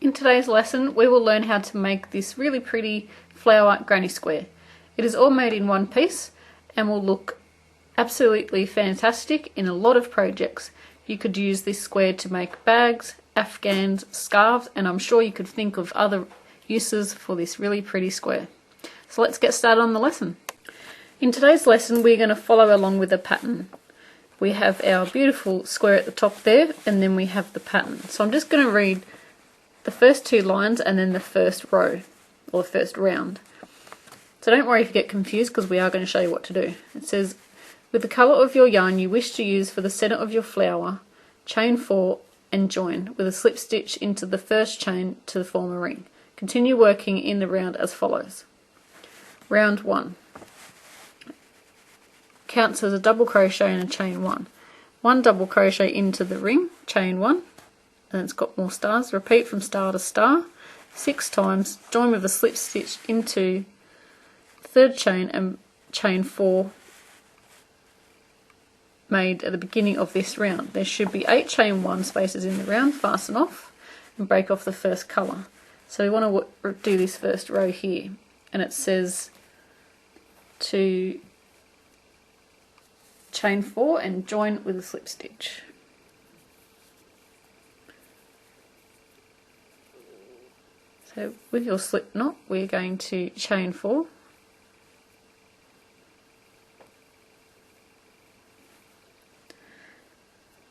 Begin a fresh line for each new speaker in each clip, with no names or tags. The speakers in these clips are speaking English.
In today's lesson we will learn how to make this really pretty flower granny square. It is all made in one piece and will look absolutely fantastic in a lot of projects. You could use this square to make bags, afghans, scarves, and I'm sure you could think of other uses for this really pretty square. So let's get started on the lesson. In today's lesson we're going to follow along with the pattern. We have our beautiful square at the top there, and then we have the pattern. So I'm just going to read the first two lines and then the first row, or the first round. So don't worry if you get confused, because we are going to show you what to do. It says, with the colour of your yarn you wish to use for the centre of your flower, chain 4 and join with a slip stitch into the first chain to form a ring. Continue working in the round as follows. Round 1 counts as a double crochet and a chain 1. 1 double crochet into the ring, chain 1, and it's got more stars. Repeat from star to star 6 times, join with a slip stitch into the third chain and chain 4 made at the beginning of this round. There should be 8 chain 1 spaces in the round. Fasten off and break off the first colour. So we want to do this first row here, and it says to chain 4 and join with a slip stitch. So with your slip knot we're going to chain 4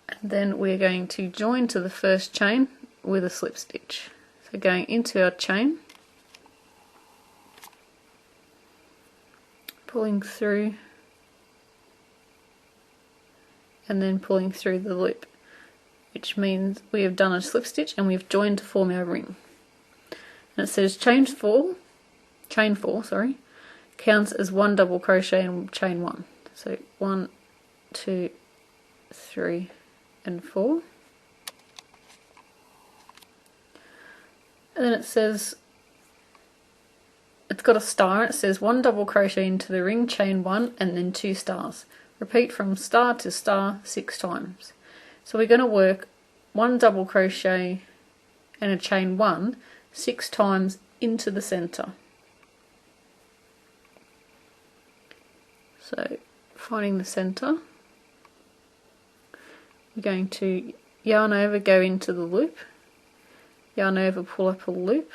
and then we're going to join to the first chain with a slip stitch. So going into our chain, pulling through and then pulling through the loop, which means we have done a slip stitch and we've joined to form our ring. And it says chain 4 counts as 1 double crochet and chain 1. So 1, 2, 3 and 4. And then it says, it's got a star, it says 1 double crochet into the ring, chain 1 and then 2 stars. Repeat from star to star 6 times. So we're going to work 1 double crochet and a chain 1 6 times into the center. So finding the center, we're going to yarn over, go into the loop, yarn over, pull up a loop,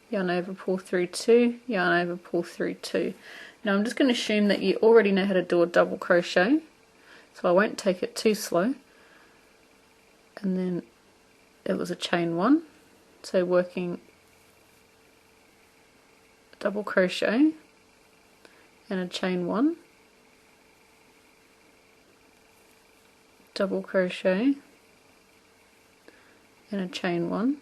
yarn over, pull through 2, yarn over, pull through 2. Now I'm just going to assume that you already know how to do a double crochet, so I won't take it too slow. And then it was a chain 1, so working double crochet and a chain 1, double crochet and a chain 1,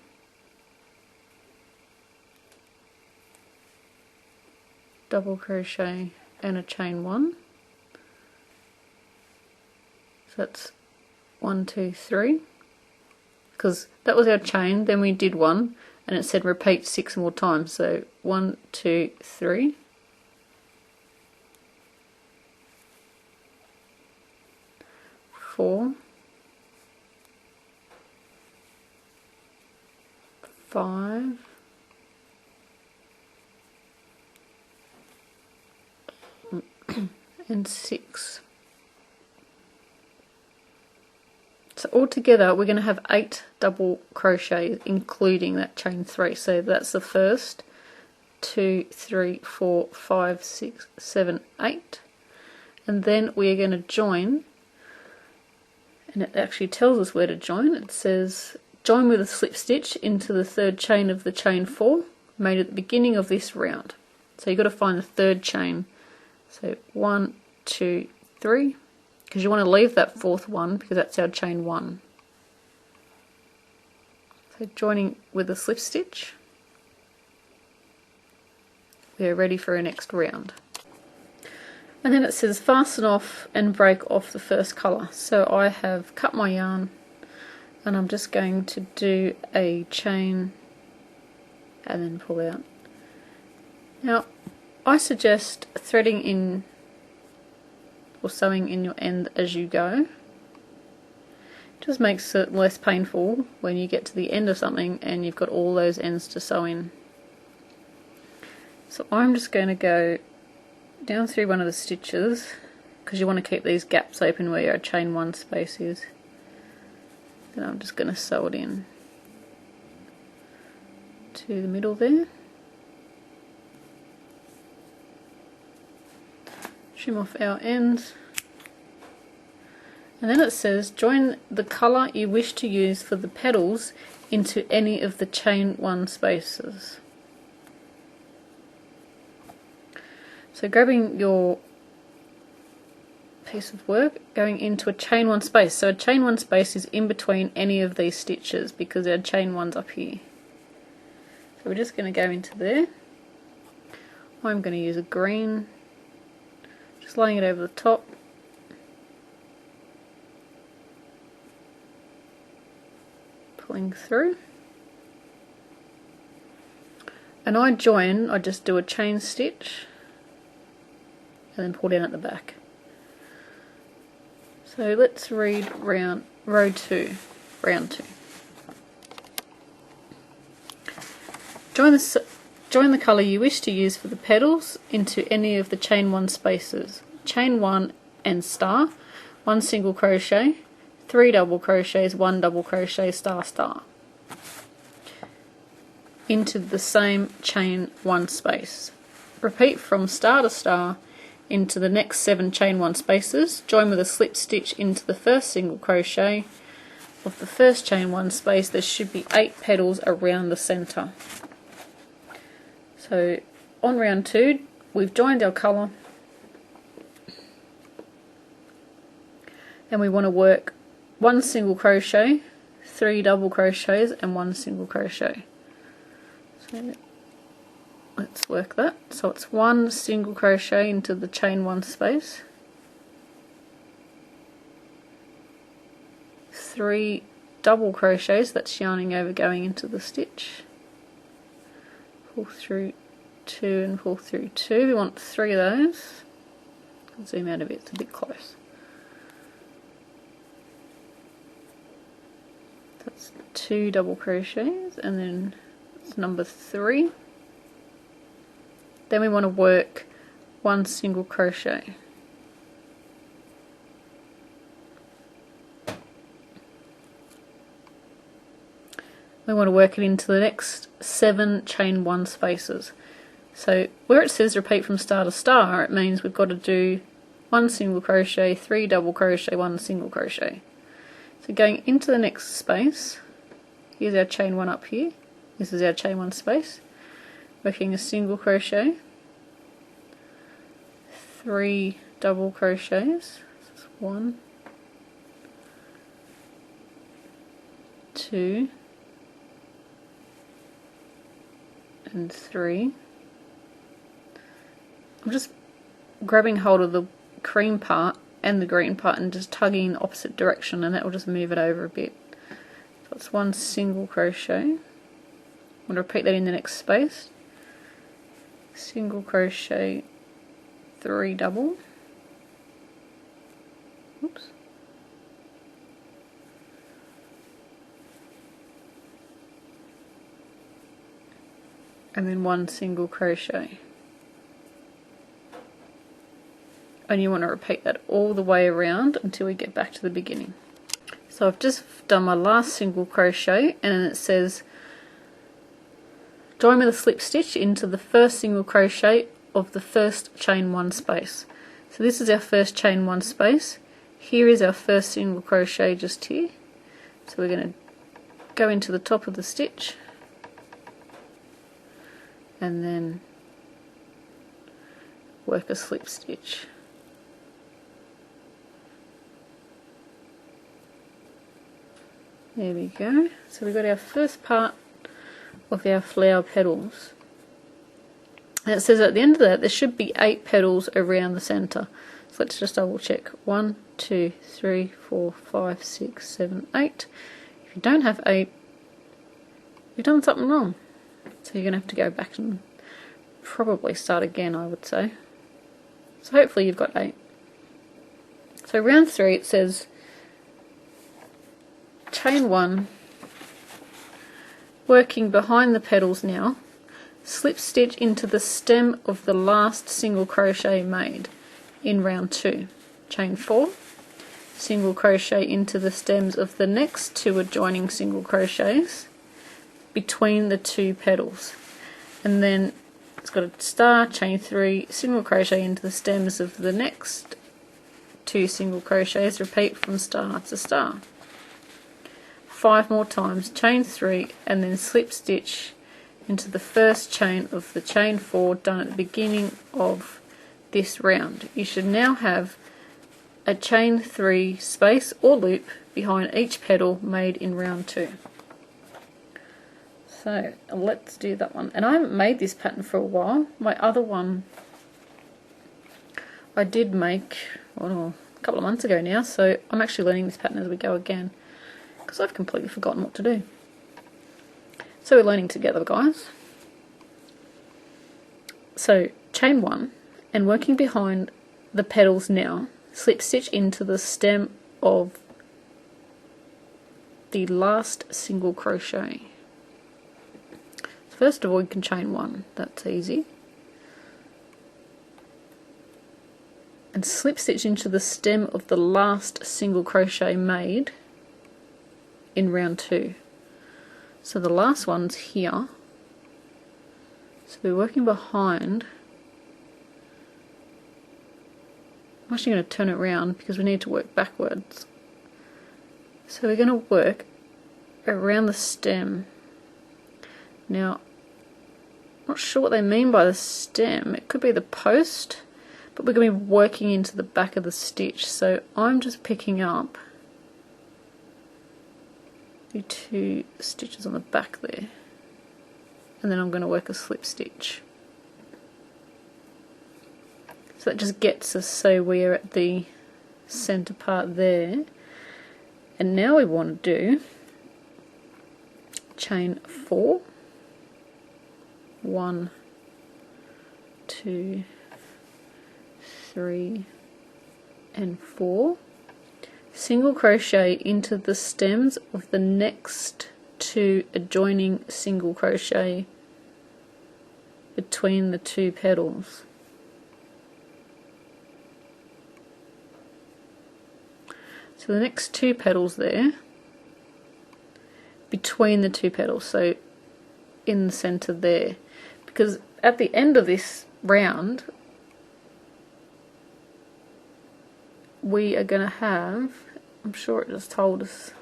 double crochet and a chain 1. So that's 1, 2, 3, because that was our chain, then we did 1 and it said repeat 6 more times, so 1, 2, 3, 4, 5, and 6. So altogether we're going to have 8 double crochets including that chain 3. So that's the first 2, 3, 4, 5, 6, 7, 8, and then we're going to join, and it actually tells us where to join. It says join with a slip stitch into the third chain of the chain 4 made at the beginning of this round. So you've got to find the third chain. So 1, 2, 3, because you want to leave that fourth one because that's our chain 1. So joining with a slip stitch, we are ready for our next round. And then it says fasten off and break off the first colour. So I have cut my yarn and I'm just going to do a chain and then pull out. Now I suggest threading in or sewing in your end as you go. Just makes it less painful when you get to the end of something and you've got all those ends to sew in. So I'm just going to go down through one of the stitches, because you want to keep these gaps open where your chain 1 space is. Then I'm just going to sew it in to the middle there. Trim off our ends. And then it says, join the colour you wish to use for the petals into any of the chain 1 spaces. So grabbing your piece of work, going into a chain 1 space. So a chain 1 space is in between any of these stitches because our chain 1's up here. So we're just going to go into there. I'm going to use a green, just laying it over the top. Pulling through, and I just do a chain stitch and then pull down at the back. So let's read round round 2. Join the colour you wish to use for the petals into any of the chain 1 spaces. Chain 1 and star, 1 single crochet, 3 double crochets, 1 double crochet, star star into the same chain 1 space. Repeat from star to star into the next 7 chain 1 spaces. Join with a slip stitch into the first single crochet of the first chain 1 space. There should be 8 petals around the centre. So on round 2 we've joined our colour and we want to work 1 single crochet, 3 double crochets and 1 single crochet. So let's work that. So it's 1 single crochet into the chain 1 space, 3 double crochets, that's yarning over going into the stitch, pull through 2 and pull through 2. We want 3 of those. I'll zoom out a bit, it's a bit close. That's 2 double crochets, and then it's number 3. Then we want to work 1 single crochet. We want to work it into the next 7 chain 1 spaces. So where it says repeat from star to star, it means we've got to do 1 single crochet, 3 double crochet, 1 single crochet. So going into the next space, here's our chain 1 up here, this is our chain 1 space, working a single crochet, 3 double crochets, 1, 2 and 3. I'm just grabbing hold of the cream part and the green part and just tugging in the opposite direction, and that will just move it over a bit. So it's 1 single crochet. I'm going to repeat that in the next space. Single crochet, 3 double. Oops. And then 1 single crochet. And you want to repeat that all the way around until we get back to the beginning. So I've just done my last single crochet, and then it says join with a slip stitch into the first single crochet of the first chain 1 space. So this is our first chain 1 space. Here is our first single crochet just here. So we're going to go into the top of the stitch and then work a slip stitch. There we go. So we've got our first part of our flower petals. And it says at the end of that there should be 8 petals around the centre. So let's just double check. 1, 2, 3, 4, 5, 6, 7, 8. If you don't have 8, you've done something wrong. So you're going to have to go back and probably start again, I would say. So hopefully you've got 8. So round 3 it says chain 1, working behind the petals now, slip stitch into the stem of the last single crochet made in round 2. Chain 4, single crochet into the stems of the next 2 adjoining single crochets between the 2 petals, and then it's got a star, chain 3, single crochet into the stems of the next 2 single crochets, repeat from star to star. 5 more times, chain 3, and then slip stitch into the first chain of the chain 4 done at the beginning of this round. You should now have a chain 3 space or loop behind each petal made in round 2. So let's do that one. And I haven't made this pattern for a while. My other one I did make a couple of months ago now, so I'm actually learning this pattern as we go again, because I've completely forgotten what to do. So we're learning together, guys. So chain 1, and working behind the petals now, slip stitch into the stem of the last single crochet. First of all, you can chain 1, that's easy, and slip stitch into the stem of the last single crochet made in round 2. So the last one's here, so we're working behind. I'm actually going to turn it around because we need to work backwards. So we're going to work around the stem. Now, I'm not sure what they mean by the stem. It could be the post, but we're going to be working into the back of the stitch. So I'm just picking up the 2 stitches on the back there, and then I'm going to work a slip stitch. So that just gets us so we're at the center part there. And now we want to do chain 4, 1, 2, 3 and 4, single crochet into the stems of the next 2 adjoining single crochet between the 2 petals. So the next 2 petals there, between the 2 petals, so in the center there, because at the end of this round we are going to have, I'm sure it just told us,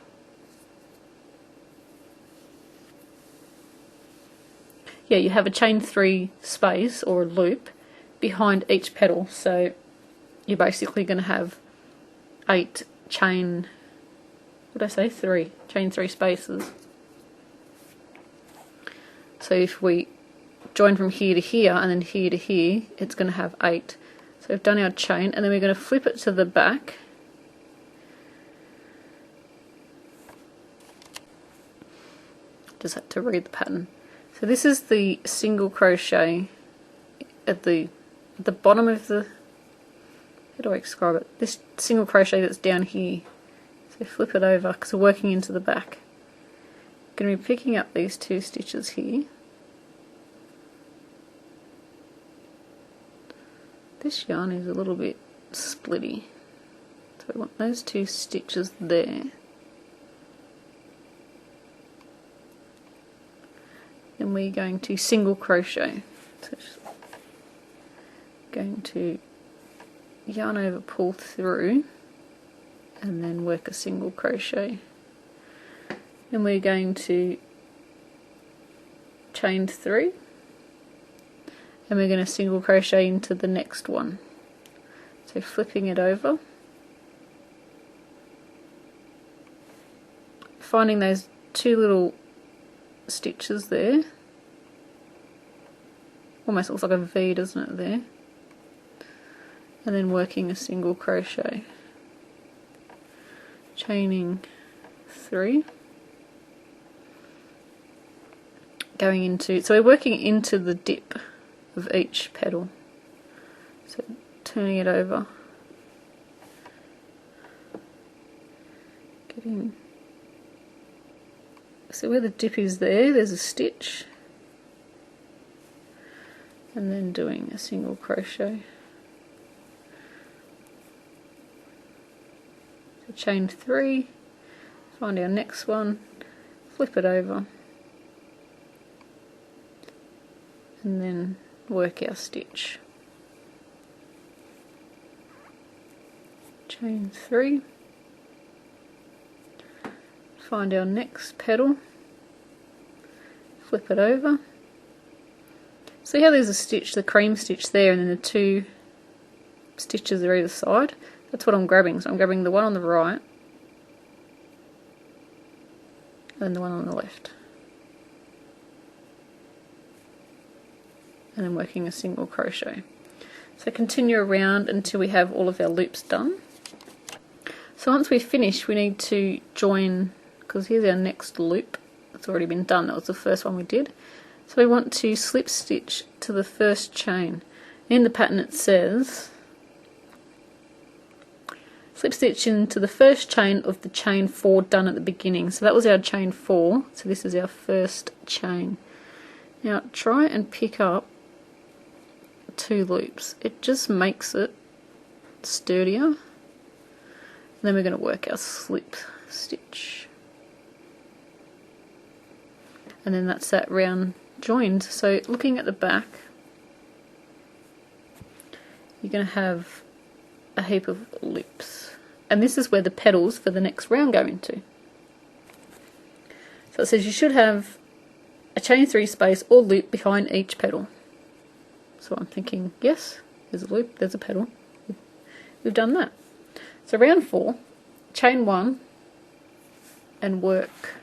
yeah, you have a chain 3 space or a loop behind each petal, so you're basically going to have 8 chain, what did I say, 3, chain 3 spaces. So if we join from here to here and then here to here, it's going to have 8. So we've done our chain, and then we're going to flip it to the back. Just had to read the pattern. So this is the single crochet at the bottom of the, how do I describe it? This single crochet that's down here. So flip it over because we're working into the back. I'm going to be picking up these 2 stitches here. This yarn is a little bit splitty, so we want those 2 stitches there. Then we're going to single crochet. So just going to yarn over, pull through, and then work a single crochet. And we're going to chain 3, and we're going to single crochet into the next one. So flipping it over, finding those 2 little stitches there, almost looks like a V, doesn't it, there, and then working a single crochet, chaining 3, going into, so we're working into the dip of each petal, so turning it over, getting So where the dip is there's a stitch, and then doing a single crochet. So chain 3, find our next one, flip it over, and then work our stitch. Chain 3, find our next petal, flip it over. See how there's a stitch, the cream stitch there, and then the 2 stitches are either side? That's what I'm grabbing. So I'm grabbing the one on the right and the one on the left. And then working a single crochet. So continue around until we have all of our loops done. So once we've finished, we need to join, because here's our next loop that's already been done. That was the first one we did. So we want to slip stitch to the first chain. In the pattern it says slip stitch into the first chain of the chain 4 done at the beginning. So that was our chain 4, so this is our first chain. Now try and pick up 2 loops. It just makes it sturdier. And then we're going to work our slip stitch. And then that's that round joined. So looking at the back, you're going to have a heap of loops, and this is where the petals for the next round go into. So it says you should have a chain 3 space or loop behind each petal. So I'm thinking, yes, there's a loop, there's a petal. We've done that. So round 4, chain 1 and work.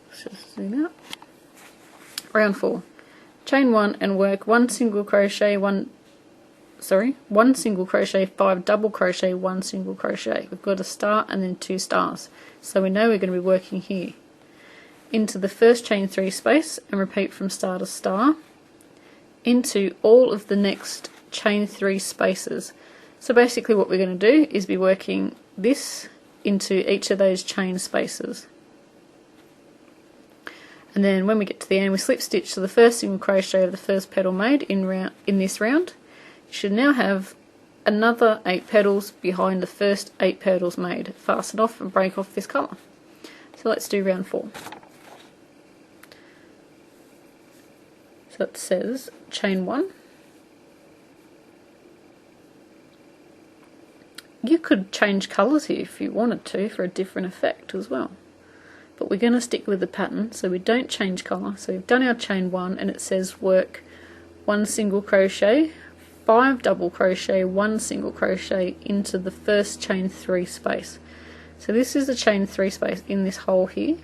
Let's just zoom out. Round 4, chain 1 and work 1 single crochet, 1 single crochet, 5 double crochet, 1 single crochet. We've got a star and then 2 stars. So we know we're going to be working here. Into the first chain 3 space and repeat from star to star into all of the next chain 3 spaces. So basically what we're going to do is be working this into each of those chain spaces. And then when we get to the end, we slip stitch to the first single crochet of the first petal made in this round. You should now have another 8 petals behind the first 8 petals made. Fasten off and break off this colour. So let's do round 4. So it says chain 1. You could change colours here if you wanted to for a different effect as well. But we're going to stick with the pattern, so we don't change colour. So we've done our chain 1 and it says work 1 single crochet, 5 double crochet, 1 single crochet into the first chain 3 space. So this is the chain 3 space in this hole here,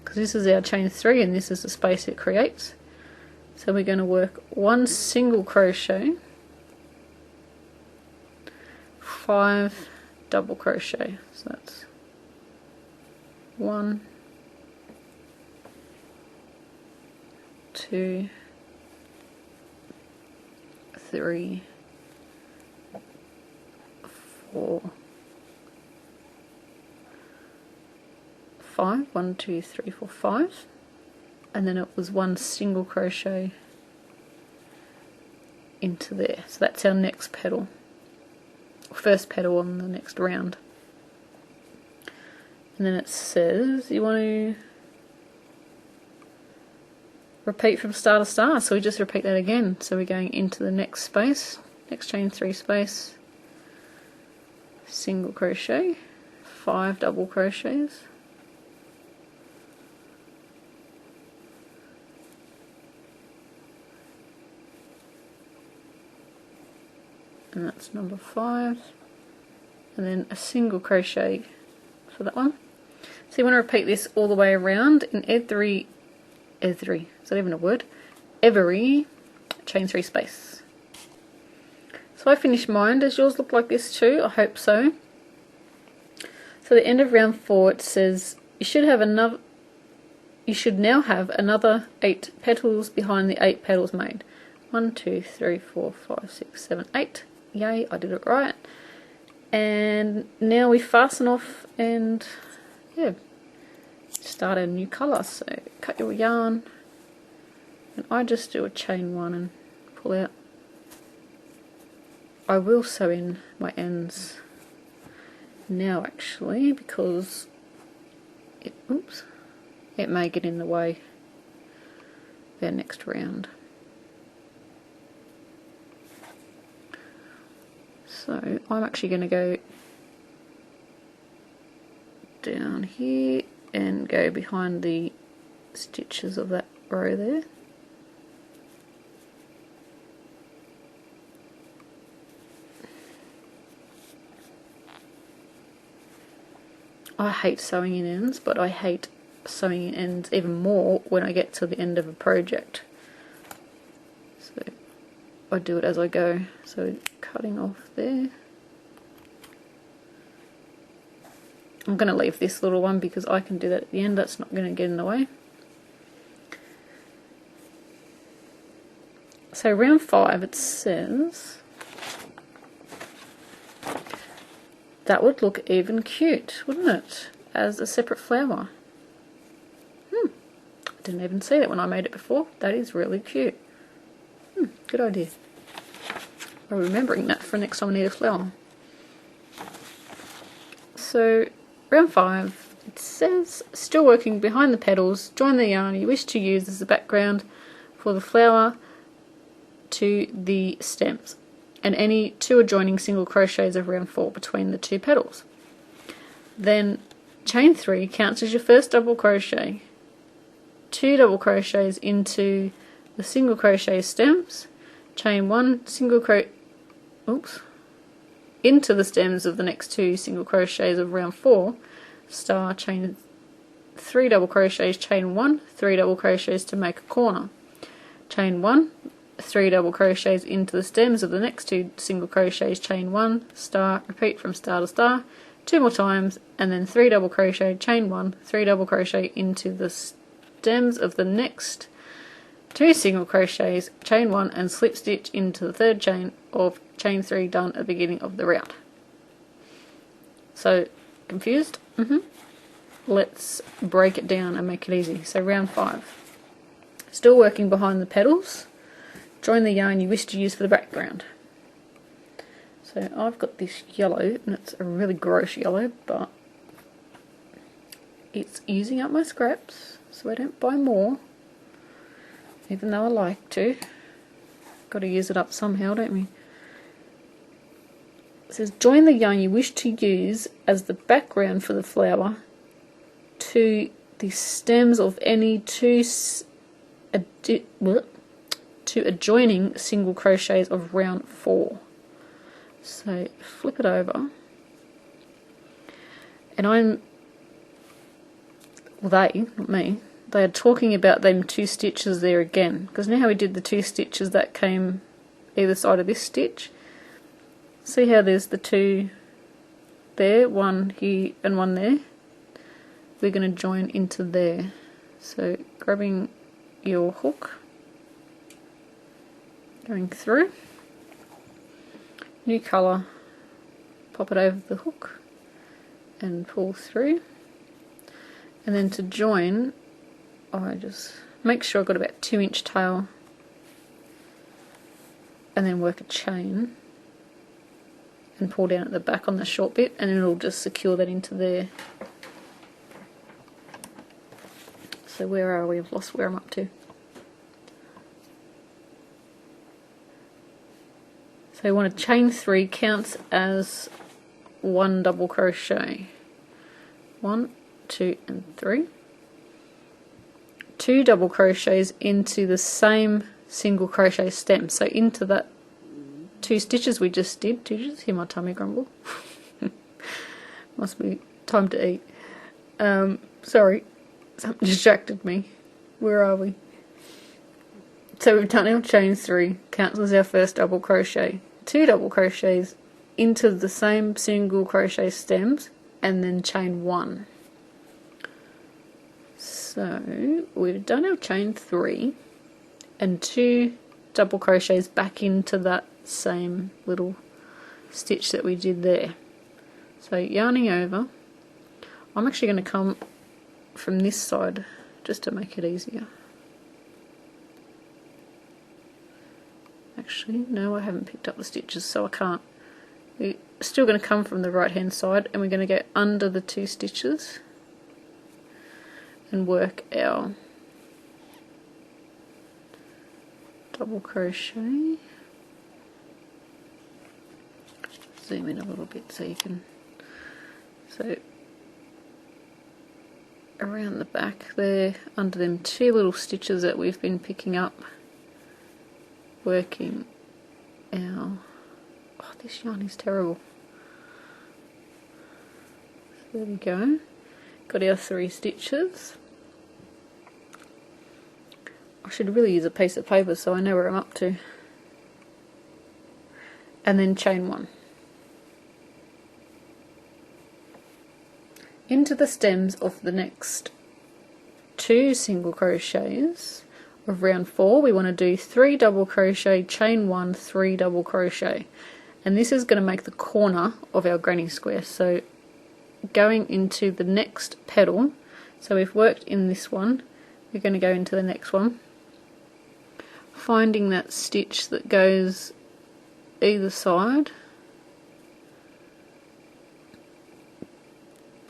because this is our chain 3 and this is the space it creates. So we're going to work 1 single crochet, 5 double crochet. So that's 1, 2, 3, 4, 5. 1, 2, 3, 4, 5. And then it was 1 single crochet into there. So that's our next petal, first petal on the next round. And then it says you want to repeat from star to star, so we just repeat that again. So we're going into the next space, next chain 3 space, single crochet, 5 double crochets, and that's number 5, and then a single crochet for that one. So you want to repeat this all the way around in every, is that even a word? Every chain 3 space. So I finished mine. Does yours look like this too? I hope so. So the end of round 4, it says you should now have another 8 petals behind the 8 petals made. 1, 2, 3, 4, 5, 6, 7, 8. Yay, I did it right. And now we fasten off and yeah, start a new colour. So cut your yarn, and I just do a chain 1 and pull out. I will sew in my ends now actually, because it may get in the way their next round. So I'm actually going to go down here and go behind the stitches of that row there. I hate sewing in ends, but I hate sewing in ends even more when I get to the end of a project. So I do it as I go. So cutting off there. I'm going to leave this little one because I can do that at the end. That's not going to get in the way. So round 5 it says that would look even cute, wouldn't it? As a separate flower. I didn't even see that when I made it before. That is really cute. Good idea. I'm remembering that for next time I need a flower. So round 5, it says, still working behind the petals, join the yarn you wish to use as the background for the flower to the stems, and any 2 adjoining single crochets of round 4 between the 2 petals. Then chain 3 counts as your first double crochet, 2 double crochets into the single crochet stems, chain 1 single crochet, into the stems of the next 2 single crochets of round 4, star, chain 3 double crochets, chain 1, 3 double crochets to make a corner, chain 1, 3 double crochets into the stems of the next 2 single crochets, chain 1, star, repeat from star to star 2 more times, and then 3 double crochet, chain 1, 3 double crochet into the stems of the next 2 single crochets, chain 1, and slip stitch into the third chain of chain 3 done at the beginning of the round. So confused? Let's break it down and make it easy. So round 5, still working behind the petals, join the yarn you wish to use for the background. So I've got this yellow, and it's a really gross yellow, but it's using up my scraps, so I don't buy more, even though I like to. Got to use it up somehow, don't we? It says, join the yarn you wish to use as the background for the flower to the stems of any 2 adjoining single crochets of round 4. So flip it over, and not me, they are talking about them 2 stitches there again, because now how we did the 2 stitches that came either side of this stitch. See how there's the 2 there, 1 here and 1 there? We're going to join into there. So grabbing your hook, going through, new colour, pop it over the hook and pull through, and then to join I just make sure I've got about 2-inch tail, and then work a chain and pull down at the back on the short bit, and it'll just secure that into there. So where are we? I've lost where I'm up to. So you want to chain 3 counts as 1 double crochet. 1, 2 and 3. 2 double crochets into the same single crochet stem. So into that 2 stitches we just did. Did you just hear my tummy grumble? Must be time to eat. Sorry, something distracted me. Where are we? So we've done our chain 3, counts as our first double crochet. 2 double crochets into the same single crochet stems, and then chain 1. So we've done our chain 3 and 2 double crochets back into that same little stitch that we did there. So yarning over, I'm actually going to come from this side just to make it easier. Actually, no, I haven't picked up the stitches, so I can't. We're still going to come from the right hand side, and we're going to go under the 2 stitches and work our double crochet. Zoom in a little bit so you can, so around the back there, under them 2 little stitches that we've been picking up, working our, oh, this yarn is terrible. So there we go, got our 3 stitches. I should really use a piece of paper so I know where I'm up to. And then chain 1. Into the stems of the next 2 single crochets of round 4, we want to do 3 double crochet, chain 1, 3 double crochet, and this is going to make the corner of our granny square. So going into the next petal, so we've worked in this one, we're going to go into the next one, finding that stitch that goes either side.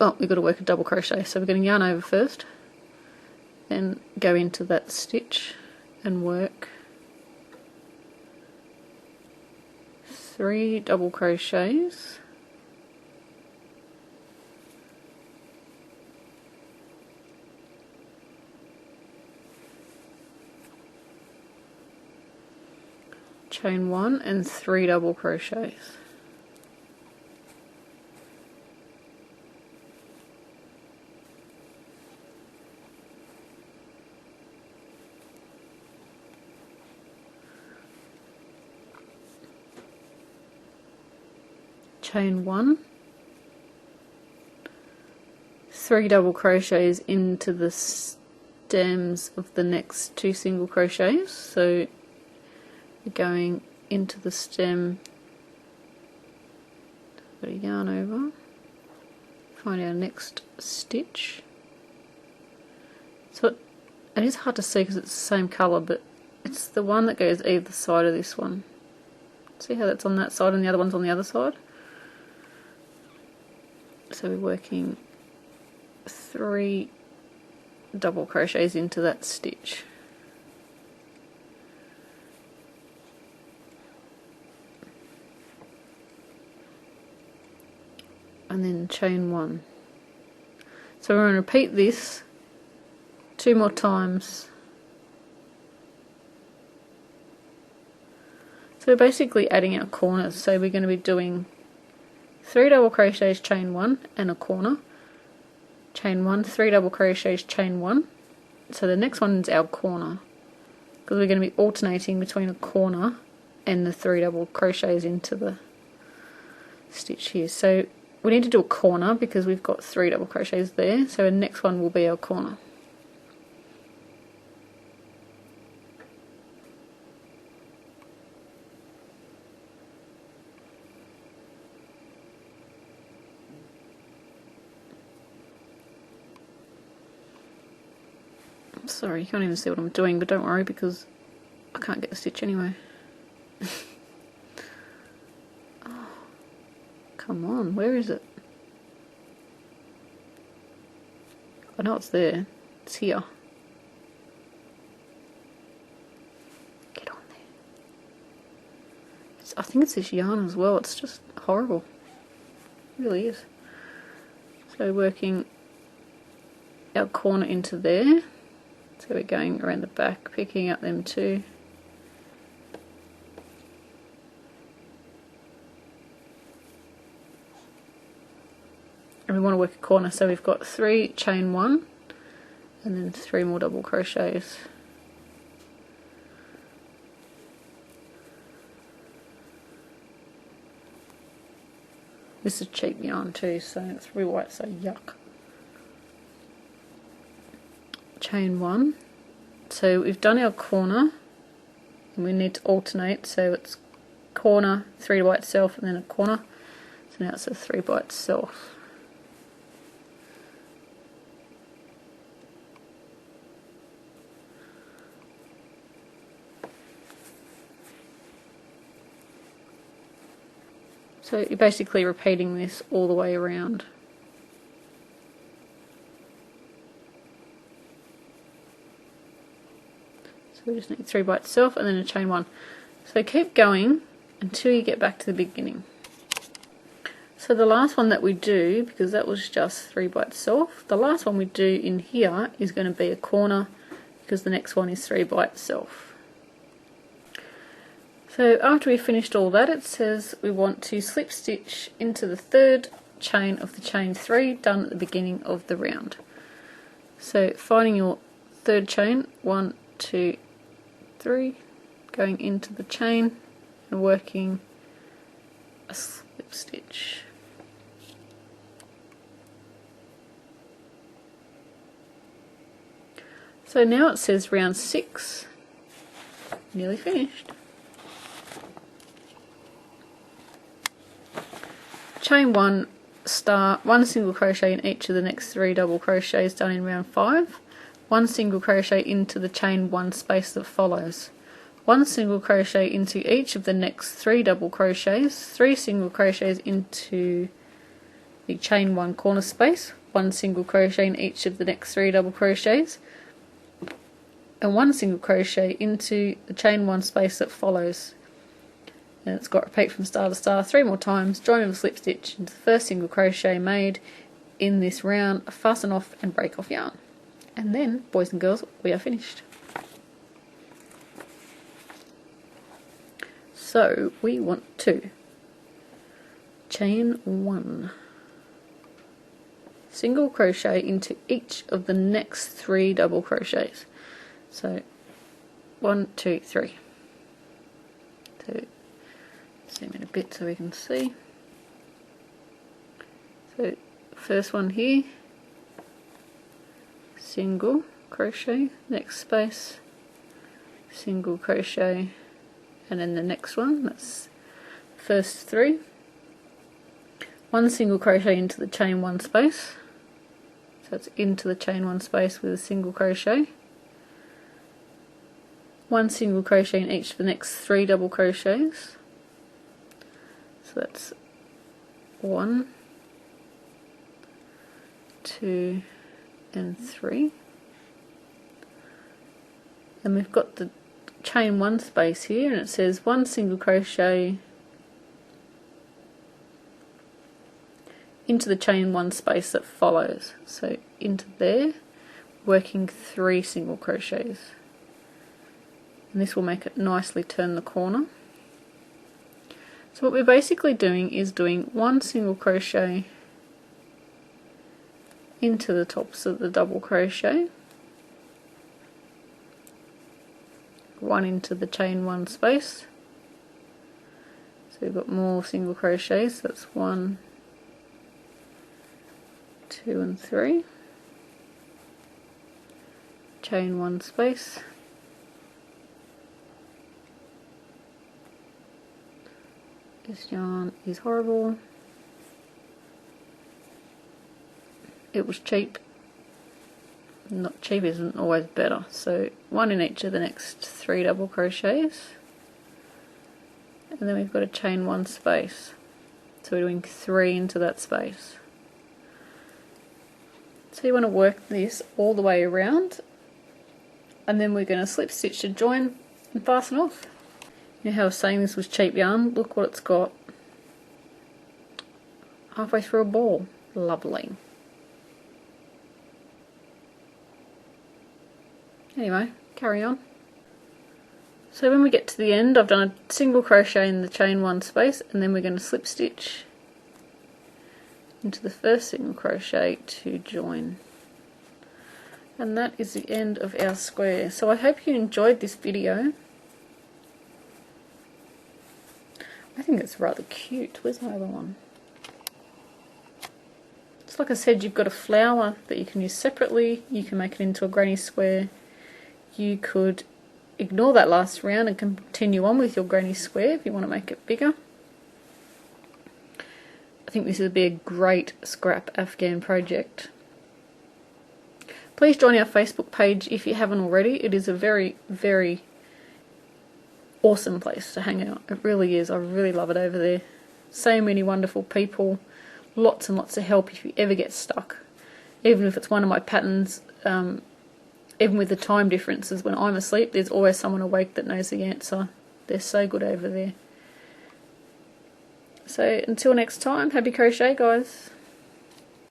Oh, we've got to work a double crochet, so we're going to yarn over first, then go into that stitch and work 3 double crochets, chain 1 and 3 double crochets. Chain 1, 3 double crochets into the stems of the next 2 single crochets. So we're going into the stem, put a yarn over, find our next stitch. So it is hard to see because it's the same colour, but it's the one that goes either side of this one. See how that's on that side and the other one's on the other side? So we're working 3 double crochets into that stitch. And then chain 1. So we're going to repeat this 2 more times. So we're basically adding our corners. So we're going to be doing 3 double crochets, chain 1 and a corner, chain 1, 3 double crochets, chain 1. So the next one is our corner, because we're going to be alternating between a corner and the 3 double crochets into the stitch here. So we need to do a corner because we've got 3 double crochets there, so the next one will be our corner. Sorry, you can't even see what I'm doing, but don't worry because I can't get the stitch anyway. Oh, come on, where is it? I know it's there. It's here. Get on there. I think it's this yarn as well. It's just horrible. It really is. So working our corner into there. So we're going around the back, picking up them 2. And we want to work a corner, so we've got 3 chain 1 and then 3 more double crochets. This is cheap yarn too, so it's really white, so yuck. Chain 1, so we've done our corner and we need to alternate, so it's corner, 3 by itself and then a corner, so now it's a 3 by itself. So you're basically repeating this all the way around. So we just need 3 by itself and then a chain 1. So keep going until you get back to the beginning. So the last one that we do, because that was just 3 by itself, the last one we do in here is going to be a corner, because the next one is 3 by itself. So after we've finished all that, it says we want to slip stitch into the 3rd chain of the chain 3 done at the beginning of the round. So finding your 3rd chain, 1, 2, 3, going into the chain and working a slip stitch. So now it says round 6, nearly finished. Chain 1, start 1 single crochet in each of the next 3 double crochets done in round 5, 1 single crochet into the chain 1 space that follows, 1 single crochet into each of the next 3 double crochets, 3 single crochets into the chain 1 corner space, 1 single crochet in each of the next 3 double crochets, and 1 single crochet into the chain 1 space that follows. And it's got repeat from star to star 3 more times, join with a slip stitch into the first single crochet made in this round, fasten off and break off yarn. And then, boys and girls, we are finished. So we want to chain 1, single crochet into each of the next 3 double crochets. So 1, 2, 3. So zoom in a bit so we can see. So first one here, single crochet, next space, single crochet, and then the next one, that's first 3, 1 single crochet into the chain 1 space, so it's into the chain 1 space with a single crochet, 1 single crochet in each of the next 3 double crochets, so that's 1, 2 and 3, and we've got the chain 1 space here, and it says 1 single crochet into the chain 1 space that follows, so into there, working 3 single crochets, and this will make it nicely turn the corner. So what we're basically doing is doing 1 single crochet into the tops of the double crochet, 1 into the chain 1 space, so we've got more single crochets, that's 1, 2 and 3, chain 1 space, this yarn is horrible, it was cheap. Not cheap isn't always better. So 1 in each of the next 3 double crochets, and then we've got a chain 1 space, so we're doing 3 into that space. So you want to work this all the way around, and then we're going to slip stitch to join and fasten off. You know how I was saying this was cheap yarn? Look what it's got. Halfway through a ball. Lovely. Anyway, carry on. So when we get to the end, I've done a single crochet in the chain 1 space, and then we're going to slip stitch into the first single crochet to join. And that is the end of our square. So I hope you enjoyed this video. I think it's rather cute. Where's my other one? It's like I said, you've got a flower that you can use separately. You can make it into a granny square. You could ignore that last round and continue on with your granny square if you want to make it bigger. I think this would be a great scrap Afghan project. Please join our Facebook page if you haven't already. It is a very, very awesome place to hang out. It really is. I really love it over there. So many wonderful people, lots and lots of help if you ever get stuck. Even if it's one of my patterns, even with the time differences, when I'm asleep, there's always someone awake that knows the answer. They're so good over there. So until next time, happy crochet, guys.